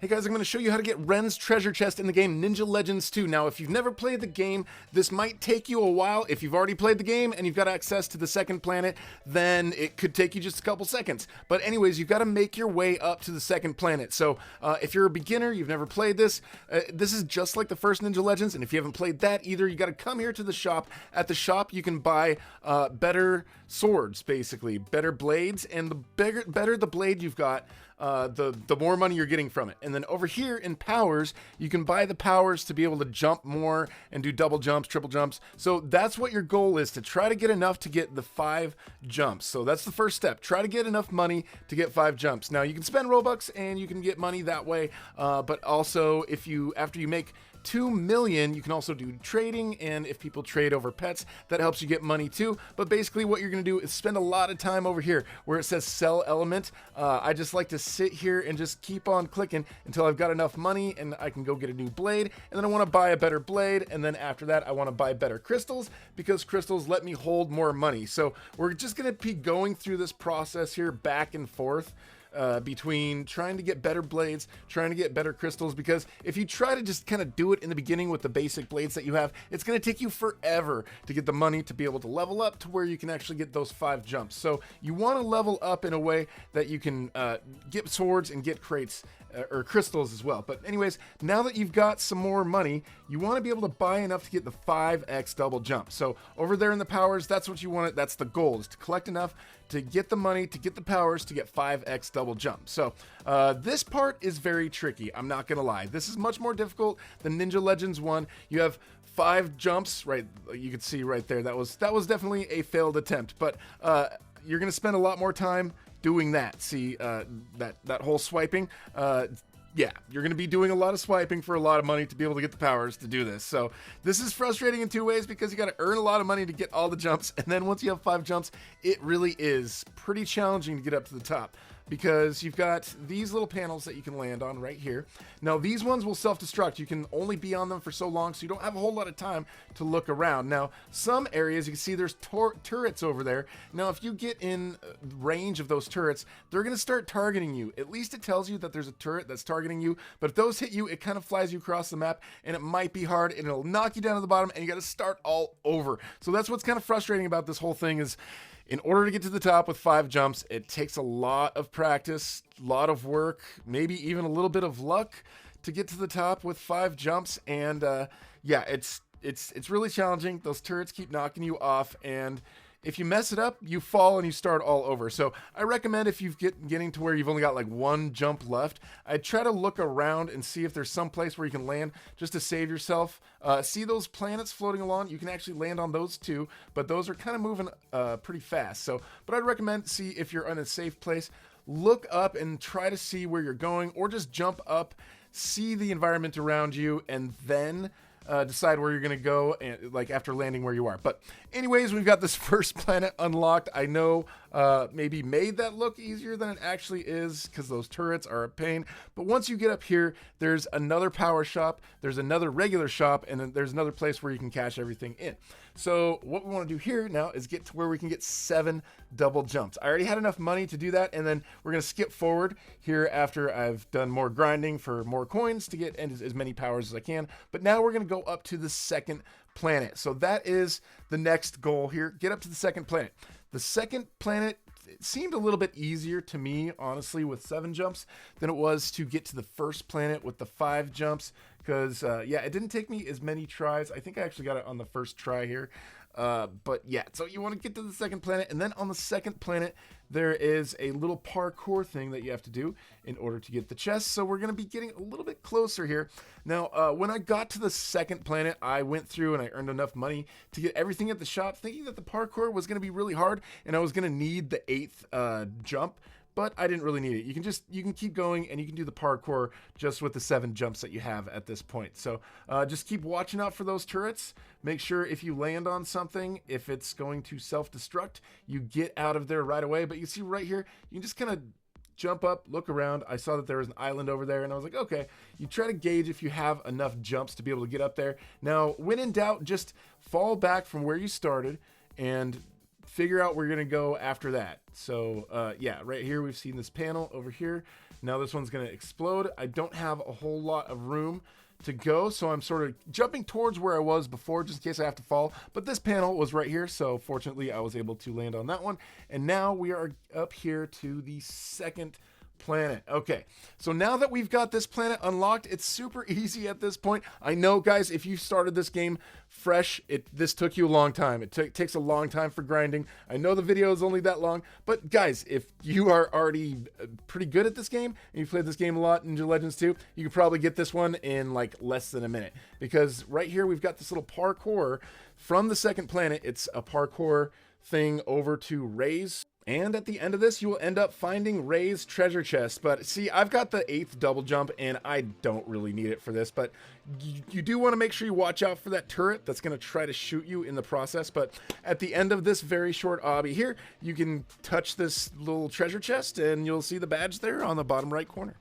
Hey guys, I'm going to show you how to get Wren's treasure chest in the game Ninja Legends 2. Now, if you've never played the game, this might take you a while. If you've already played the game and you've got access to the second planet, then it could take you just a couple seconds. But anyways, you've got to make your way up to the second planet. So if you're a beginner, you've never played this, this is just like the first Ninja Legends. And if you haven't played that either, you got to come here to the shop. At the shop, you can buy better swords, basically, better blades. And the better the blade you've got, the more money you're getting from it. And then over here in powers, you can buy the powers to be able to jump more and do double jumps, triple jumps. So that's what your goal is, to try to get enough to get the 5 jumps. So that's the first step. Try to get enough money to get 5 jumps. Now you can spend Robux and you can get money that way. But also if you, after you make 2 million, you can also do trading, and if people trade over pets, that helps you get money too. But basically what you're going to do is spend a lot of time over here where it says sell element. I just like to sit here and just keep on clicking until I've got enough money and I can go get a new blade, and then I want to buy a better blade, and then after that I want to buy better crystals because crystals let me hold more money. So we're just going to be going through this process here back and forth between trying to get better blades, trying to get better crystals, because if you try to just kind of do it in the beginning with the basic blades that you have, it's going to take you forever to get the money to be able to level up to where you can actually get those 5 jumps. So you want to level up in a way that you can get swords and get crates or crystals as well. But anyways, now that you've got some more money, you want to be able to buy enough to get the 5x double jump. So over there in the powers, that's what you want. That's the goal, is to collect enough to get the money, to get the powers, to get 5x double jump. So this part is very tricky, I'm not gonna lie. This is much more difficult than Ninja Legends 1. You have 5 jumps, right? You can see right there, that was definitely a failed attempt, but you're gonna spend a lot more time doing that. See that whole swiping? Yeah, you're going to be doing a lot of swiping for a lot of money to be able to get the powers to do this. So this is frustrating in 2 ways, because you got to earn a lot of money to get all the jumps, and then once you have 5 jumps, it really is pretty challenging to get up to the top, because you've got these little panels that you can land on right here. Now these ones will self-destruct. You can only be on them for so long, so you don't have a whole lot of time to look around. Now some areas, you can see there's turrets over there. Now if you get in range of those turrets, they're going to start targeting you. At least it tells you that there's a turret that's targeting you, but if those hit you, it kind of flies you across the map, and it might be hard, and it'll knock you down to the bottom, and you got to start all over. So that's what's kind of frustrating about this whole thing, is in order to get to the top with 5 jumps, it takes a lot of practice, a lot of work, maybe even a little bit of luck to get to the top with 5 jumps. And yeah, it's really challenging. Those turrets keep knocking you off, and if you mess it up, you fall and you start all over. So I recommend, if you've getting to where you've only got like 1 jump left, I'd try to look around and see if there's some place where you can land just to save yourself. See those planets floating along? You can actually land on those too, but those are kind of moving pretty fast. So, but I'd recommend, see if you're in a safe place, look up and try to see where you're going, or just jump up, see the environment around you, and then decide where you're going to go, and like after landing where you are. But anyways, we've got this first planet unlocked. I know maybe made that look easier than it actually is, because those turrets are a pain. But once you get up here, there's another power shop, there's another regular shop, and then there's another place where you can cash everything in. So what we want to do here now is get to where we can get 7 double jumps. I already had enough money to do that, and then we're going to skip forward here after I've done more grinding for more coins to get as many powers as I can. But now we're going to go up to the second planet. So that is the next goal here. Get up to the second planet. The second planet, it seemed a little bit easier to me, honestly, with 7 jumps than it was to get to the first planet with the 5 jumps, because yeah, it didn't take me as many tries. I think I actually got it on the first try here. But yeah, so you want to get to the second planet, and then on the second planet there is a little parkour thing that you have to do in order to get the chest. So we're going to be getting a little bit closer here. Now when I got to the second planet, I went through and I earned enough money to get everything at the shop, thinking that the parkour was going to be really hard and I was going to need the 8th jump. But I didn't really need it. You can keep going, and you can do the parkour just with the 7 jumps that you have at this point. So just keep watching out for those turrets. Make sure if you land on something, if it's going to self-destruct, you get out of there right away. But you see right here, you can just kind of jump up, look around. I saw that there was an island over there, and I was like, okay. You try to gauge if you have enough jumps to be able to get up there. Now, when in doubt, just fall back from where you started and figure out where you're going to go after that. So yeah, right here we've seen this panel over here. Now this one's going to explode. I don't have a whole lot of room to go, so I'm sort of jumping towards where I was before just in case I have to fall, but this panel was right here, so fortunately I was able to land on that one. And now we are up here to the second planet. Okay, so now that we've got this planet unlocked, it's super easy at this point. I know, guys, if you started this game fresh, this took you a long time. It takes a long time for grinding. I know the video is only that long, but guys, if you are already pretty good at this game and you've played this game a lot, Ninja Legends 2, you could probably get this one in like less than a minute, because right here we've got this little parkour from the second planet. It's a parkour thing over to Ray's. And at the end of this, you will end up finding Ray's treasure chest. But see, I've got the 8th double jump, and I don't really need it for this. But you do want to make sure you watch out for that turret that's going to try to shoot you in the process. But at the end of this very short obby here, you can touch this little treasure chest, and you'll see the badge there on the bottom right corner.